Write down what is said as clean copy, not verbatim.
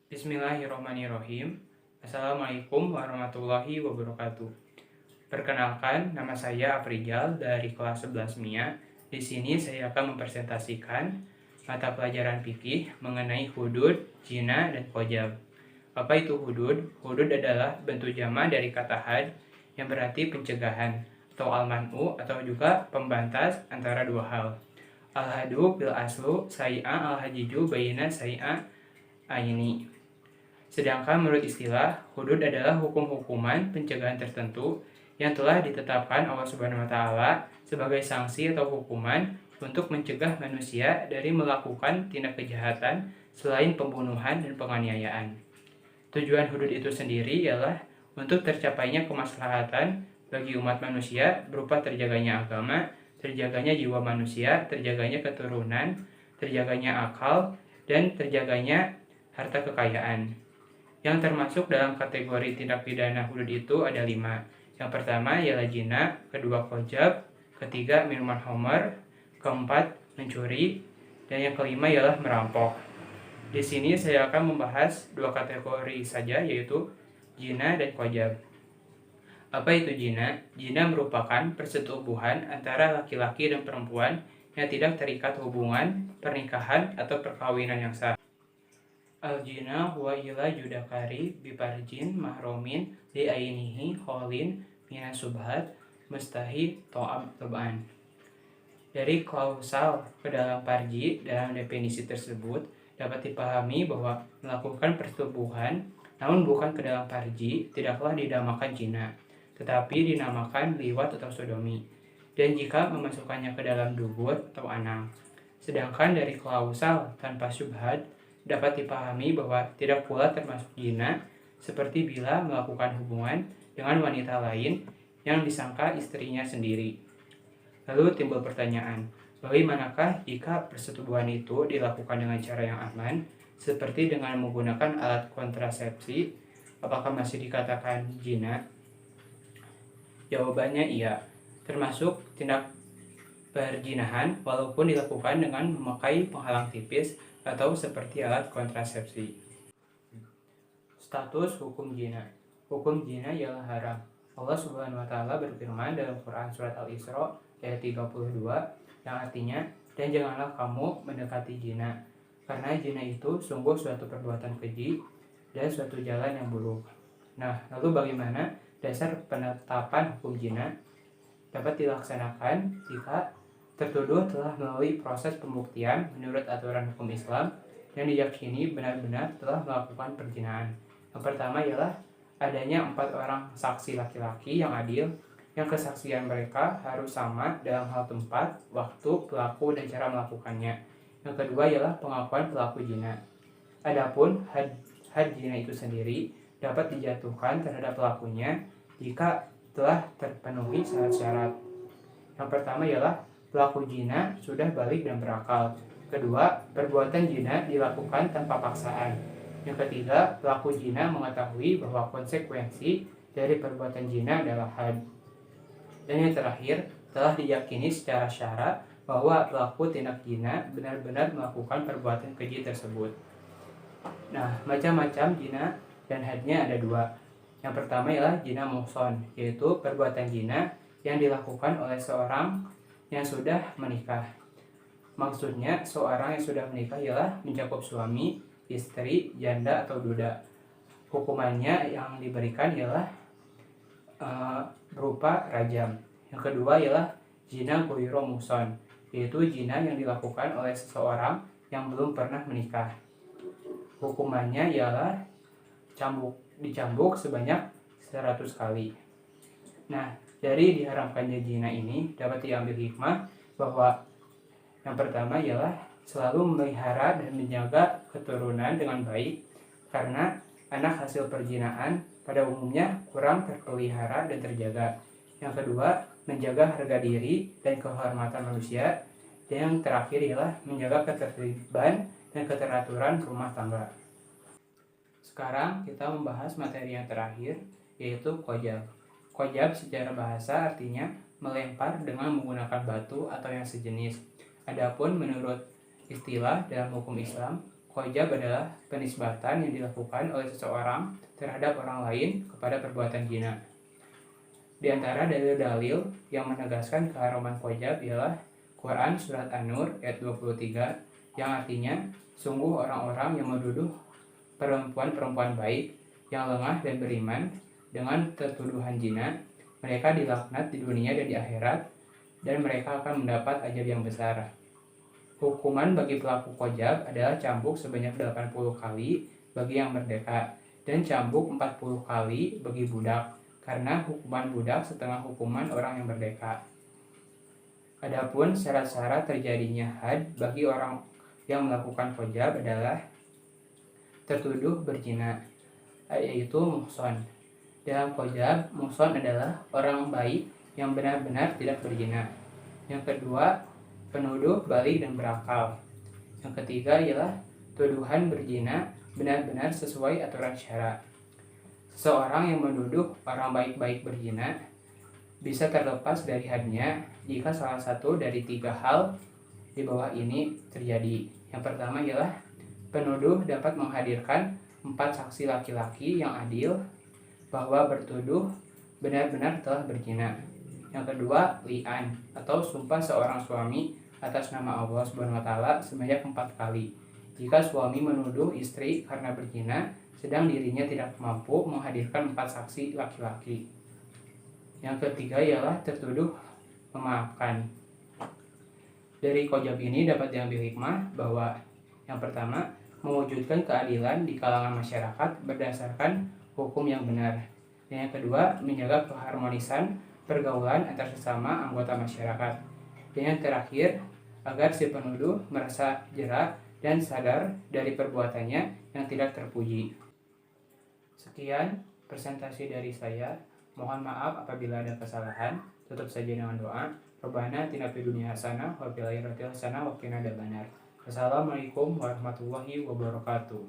Bismillahirrahmanirrahim. Assalamualaikum warahmatullahi wabarakatuh. Perkenalkan, nama saya Afrijal dari kelas 11 MIA. Di sini saya akan mempresentasikan mata pelajaran fikih mengenai hudud, jina, dan qojab. Apa itu hudud? Hudud adalah bentuk jama dari kata had yang berarti pencegahan atau al-man'u atau juga pembatas antara dua hal. Al-hadu bil aslu sai'a al-hajiju bayina sai'a ini. Sedangkan menurut istilah, hudud adalah hukum-hukuman pencegahan tertentu yang telah ditetapkan Allah Subhanahu wa taala sebagai sanksi atau hukuman untuk mencegah manusia dari melakukan tindak kejahatan selain pembunuhan dan penganiayaan. Tujuan hudud itu sendiri ialah untuk tercapainya kemaslahatan bagi umat manusia berupa terjaganya agama, terjaganya jiwa manusia, terjaganya keturunan, terjaganya akal, dan terjaganya harta kekayaan. Yang termasuk dalam kategori tindak pidana hudud itu ada 5. Yang pertama ialah zina, kedua qojab, ketiga minuman khamar, keempat mencuri, dan yang kelima ialah merampok. Di sini saya akan membahas 2 kategori saja, yaitu zina dan qojab. Apa itu zina? Zina merupakan persetubuhan antara laki-laki dan perempuan yang tidak terikat hubungan, pernikahan, atau perkawinan yang sah. Al-jina huwa ila judakari biparjin mahromin li ainihi kholin minas subhat mustahi to'ab tebaan. Dari klausal ke dalam parji dalam definisi tersebut dapat dipahami bahwa melakukan persetubuhan namun bukan ke dalam parji tidaklah dinamakan jina, tetapi dinamakan liwat atau sodomi, dan jika memasukkannya ke dalam dubur atau anang. Sedangkan dari klausal tanpa syubhat dapat dipahami bahwa tidak pula termasuk zina seperti bila melakukan hubungan dengan wanita lain yang disangka istrinya sendiri. Lalu timbul pertanyaan, bagaimanakah jika persetubuhan itu dilakukan dengan cara yang aman, seperti dengan menggunakan alat kontrasepsi, apakah masih dikatakan zina? Jawabannya iya, termasuk tindak perzinahan walaupun dilakukan dengan memakai penghalang tipis atau seperti alat kontrasepsi. Status hukum zina. Hukum zina ialah haram. Allah Subhanahu wa taala berfirman dalam Quran surat Al-Isra ayat 32 yang artinya, dan janganlah kamu mendekati zina, karena zina itu sungguh suatu perbuatan keji dan suatu jalan yang buruk. Nah, lalu bagaimana dasar penetapan hukum zina? Dapat dilaksanakan jika tertuduh telah melalui proses pembuktian menurut aturan hukum Islam yang diyakini benar-benar telah melakukan perzinahan. Yang pertama ialah adanya 4 orang saksi laki-laki yang adil, yang kesaksian mereka harus sama dalam hal tempat, waktu, pelaku, dan cara melakukannya. Yang kedua ialah pengakuan pelaku zina. Adapun had zina itu sendiri dapat dijatuhkan terhadap pelakunya jika telah terpenuhi syarat-syarat. Yang pertama ialah pelaku zina sudah balik dan berakal. Kedua, perbuatan zina dilakukan tanpa paksaan. Yang ketiga, pelaku zina mengetahui bahwa konsekuensi dari perbuatan zina adalah had. Dan yang terakhir, telah diyakini secara syara bahwa pelaku tindak zina benar-benar melakukan perbuatan keji tersebut. Nah, macam-macam zina dan hadnya ada 2. Yang pertama ialah zina muhson, yaitu perbuatan zina yang dilakukan oleh seorang yang sudah menikah. Maksudnya, seorang yang sudah menikah ialah mencakup suami, istri, janda, atau duda. Hukumannya yang diberikan ialah berupa rajam. Yang kedua ialah zina ghairu muhson, yaitu zina yang dilakukan oleh seseorang yang belum pernah menikah. Hukumannya ialah dicambuk sebanyak 100 kali. Nah, dari diharamkannya zina ini dapat diambil hikmah bahwa yang pertama ialah selalu memelihara dan menjaga keturunan dengan baik, karena anak hasil perzinahan pada umumnya kurang terpelihara dan terjaga. Yang kedua, menjaga harga diri dan kehormatan manusia. Dan yang terakhir ialah menjaga ketertiban dan keteraturan rumah tangga. Sekarang kita membahas materi yang terakhir, yaitu qojab. Qojab secara bahasa artinya melempar dengan menggunakan batu atau yang sejenis. Adapun menurut istilah dalam hukum Islam, Qadzab adalah penisbatan yang dilakukan oleh seseorang terhadap orang lain kepada perbuatan zina. Di antara dalil-dalil yang menegaskan keharuman qadzab ialah Quran Surat An-Nur ayat 23 yang artinya, sungguh orang-orang yang menuduh perempuan-perempuan baik yang lengah dan beriman dengan tertuduhan zina, mereka dilaknat di dunia dan di akhirat, dan mereka akan mendapat ajab yang besar. Hukuman bagi pelaku qadzab adalah cambuk sebanyak 80 kali bagi yang merdeka, dan cambuk 40 kali bagi budak, karena hukuman budak setengah hukuman orang yang merdeka. Adapun syarat-syarat terjadinya had bagi orang yang melakukan qadzab adalah tertuduh berzina, yaitu muhson. Dalam qadzab, muhson adalah orang baik yang benar-benar tidak berzina. Yang kedua, penuduh balik dan berakal. Yang ketiga ialah tuduhan berzina benar-benar sesuai aturan syara. Seseorang yang menuduh orang baik-baik berzina bisa terlepas dari hadnya jika salah satu dari 3 hal di bawah ini terjadi. Yang pertama ialah penuduh dapat menghadirkan 4 saksi laki-laki yang adil bahwa bertuduh benar-benar telah berzina. Yang kedua, li'an atau sumpah seorang suami atas nama Allah SWT sebanyak 4 kali. Jika suami menuduh istri karena berzina, sedang dirinya tidak mampu menghadirkan 4 saksi laki-laki. Yang ketiga ialah tertuduh memaafkan. Dari qadzab ini dapat diambil hikmah bahwa yang pertama, mewujudkan keadilan di kalangan masyarakat berdasarkan hukum yang benar. Dan yang kedua, menjaga keharmonisan pergaulan antar sesama anggota masyarakat. Dan yang terakhir, agar si penuduh merasa jera dan sadar dari perbuatannya yang tidak terpuji. Sekian presentasi dari saya. Mohon maaf apabila ada kesalahan. Tutup saja dengan doa. Rabbana atina fid dunya hasanah wa fil akhirati hasanah wa qina adzabannar. Wassalamualaikum warahmatullahi wabarakatuh.